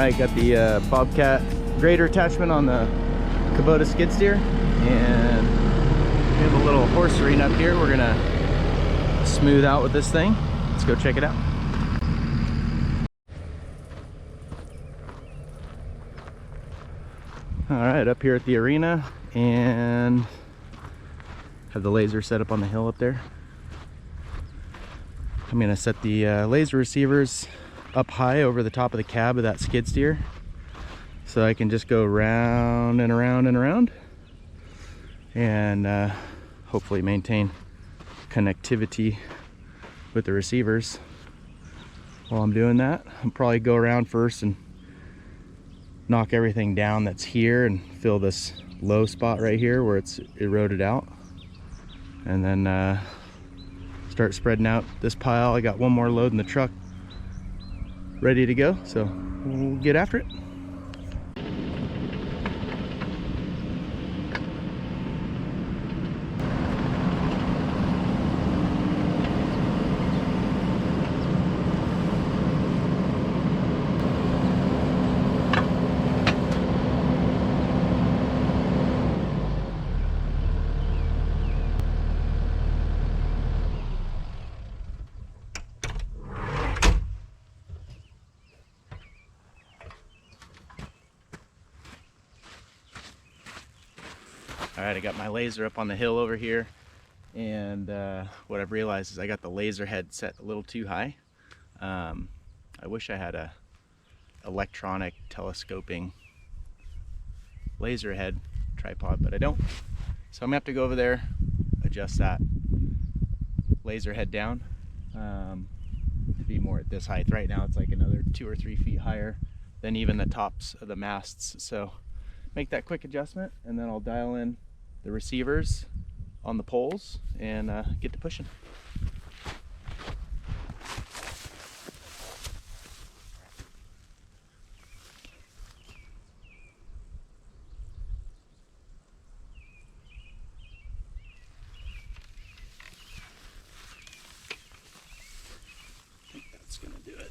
Alright, got the bobcat grader attachment on the Kubota skid steer, and we have a little horse arena up here we're gonna smooth out with this thing. Let's go check it out. Alright, up here at the arena, and have the laser set up on the hill up there. I'm gonna set the laser receivers up high over the top of the cab of that skid steer, so I can just go round and around and around, and hopefully maintain connectivity with the receivers. While I'm doing that, I'll probably go around first and knock everything down that's here and fill this low spot right here where it's eroded out, and then start spreading out this pile. I got one more load in the truck ready to go, so we'll get after it. Alright, I got my laser up on the hill over here, and what I've realized is I got the laser head set a little too high. I wish I had a electronic telescoping laser head tripod, but I don't. So I'm gonna have to go over there, adjust that laser head down to be more at this height. Right now it's like another 2 or 3 feet higher than even the tops of the masts. So make that quick adjustment, and then I'll dial in the receivers on the poles and get to pushing. I think that's gonna do it.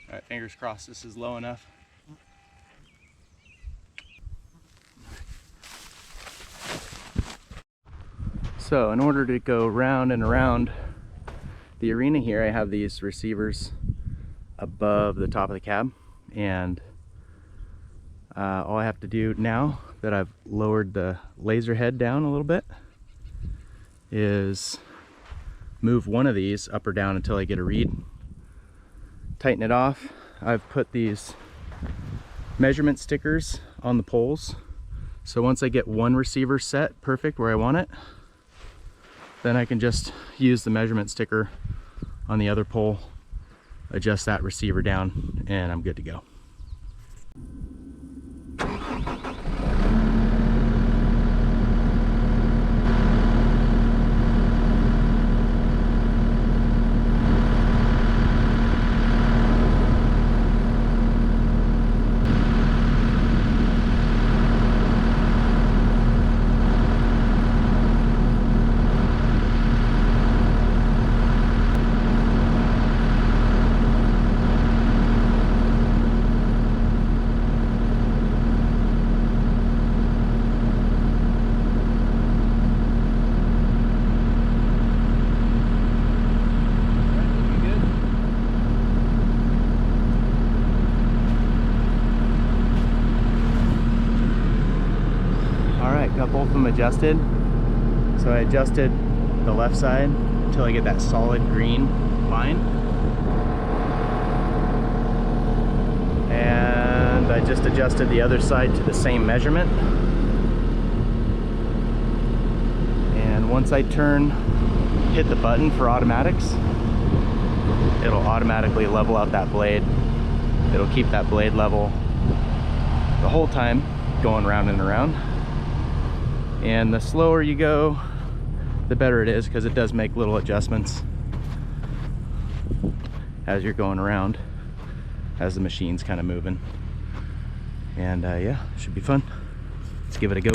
All right, fingers crossed this is low enough. So in order to go round and around the arena here, I have these receivers above the top of the cab, and all I have to do now that I've lowered the laser head down a little bit is move one of these up or down until I get a read. Tighten it off. I've put these measurement stickers on the poles, so once I get one receiver set perfect where I want it, then I can just use the measurement sticker on the other pole, adjust that receiver down, and I'm good to go. Got both of them adjusted. So I adjusted the left side until I get that solid green line, and I just adjusted the other side to the same measurement. And once I hit the button for automatics, it'll automatically level out that blade. It'll keep that blade level the whole time, going round and around. And the slower you go, the better it is, because it does make little adjustments as you're going around, as the machine's kind of moving. And yeah, should be fun. Let's give it a go.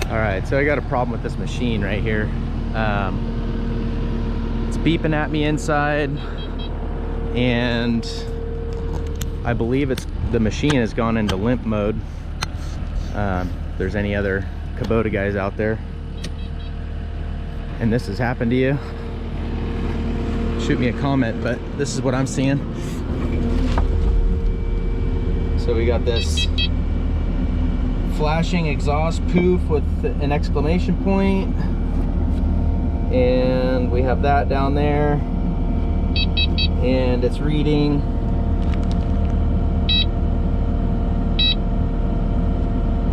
Alright, so I got a problem with this machine right here. It's beeping at me inside, and I believe the machine has gone into limp mode. If there's any other Kubota guys out there and this has happened to you, shoot me a comment, but this is what I'm seeing. So we got this flashing exhaust poof with an exclamation point, and we have that down there, and it's reading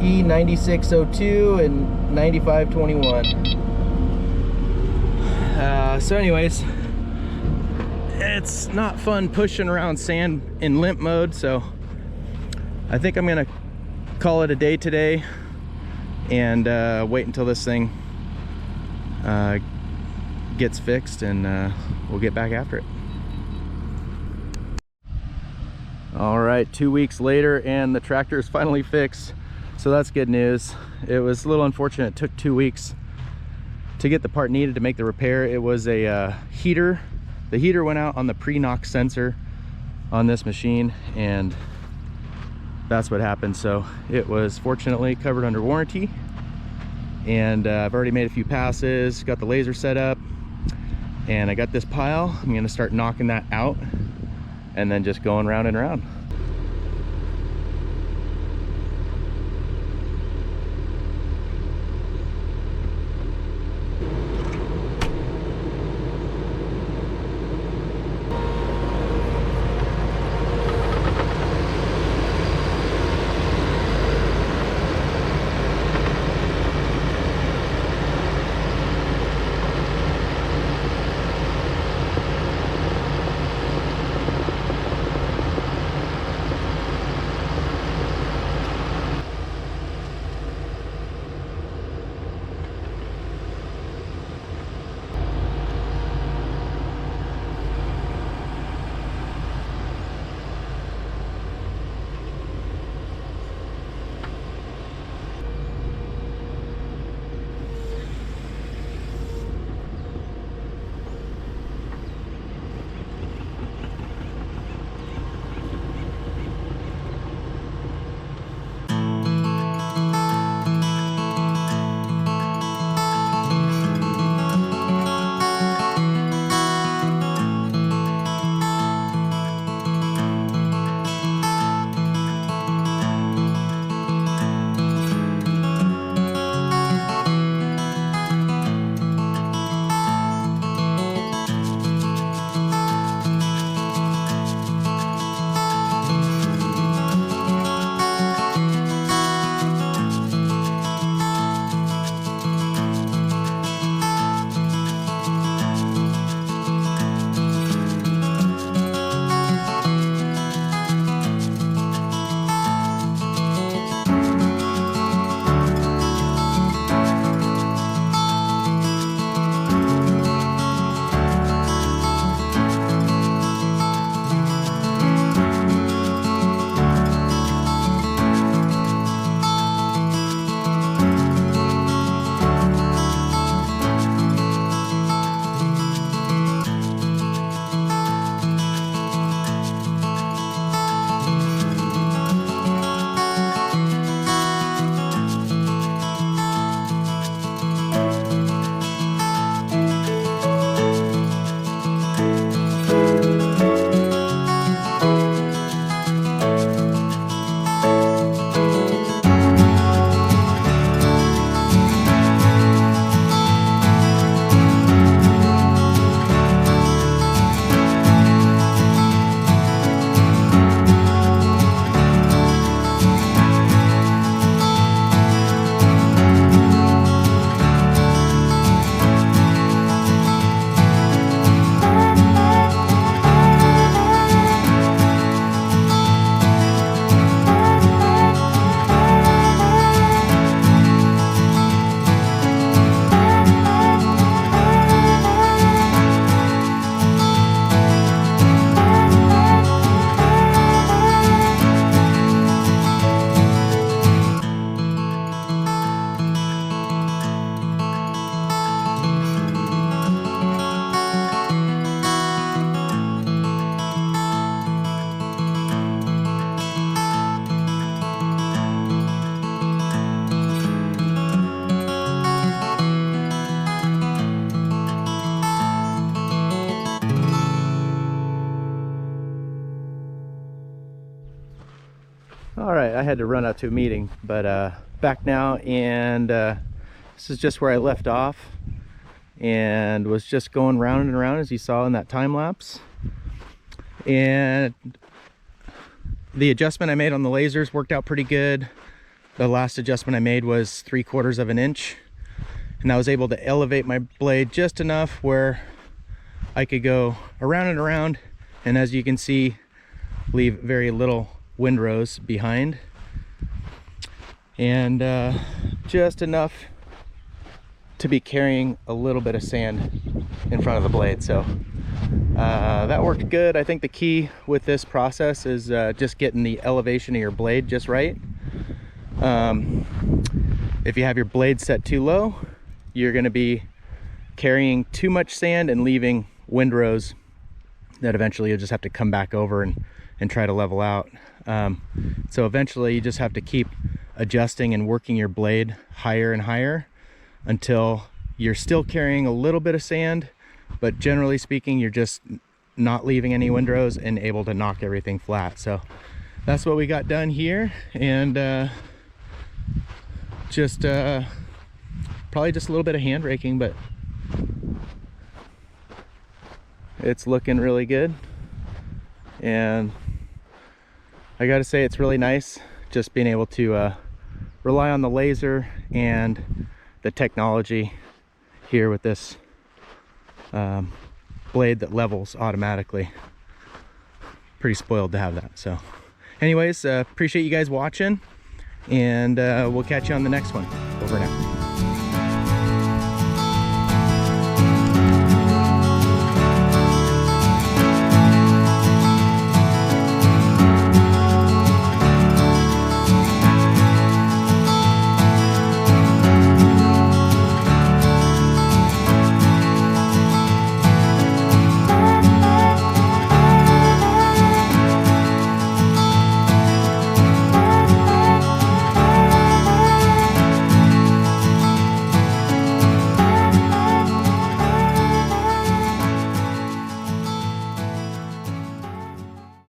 E9602 and 9521. So anyways, it's not fun pushing around sand in limp mode, so I think I'm gonna call it a day today and wait until this thing gets fixed, and we'll get back after it. All right, 2 weeks later and the tractor is finally fixed, so that's good news. It was a little unfortunate it took 2 weeks to get the part needed to make the repair. It was a heater. The heater went out on the pre-knock sensor on this machine, and that's what happened. So it was fortunately covered under warranty, and I've already made a few passes, got the laser set up, and I got this pile. I'm going to start knocking that out and then just going round and round. I had to run out to a meeting, but back now, and this is just where I left off and was just going round and around, as you saw in that time lapse. And the adjustment I made on the lasers worked out pretty good. The last adjustment I made was 3/4 of an inch, and I was able to elevate my blade just enough where I could go around and around, and as you can see, leave very little windrows behind, and just enough to be carrying a little bit of sand in front of the blade. So that worked good. I think the key with this process is just getting the elevation of your blade just right. If you have your blade set too low, you're going to be carrying too much sand and leaving windrows that eventually you'll just have to come back over and try to level out. So eventually you just have to keep adjusting and working your blade higher and higher until you're still carrying a little bit of sand, but generally speaking, you're just not leaving any windrows and able to knock everything flat. So that's what we got done here, and just probably just a little bit of hand raking, but it's looking really good. And I gotta say, it's really nice just being able to rely on the laser and the technology here with this blade that levels automatically. Pretty spoiled to have that. So anyways, appreciate you guys watching, and we'll catch you on the next one. Over now.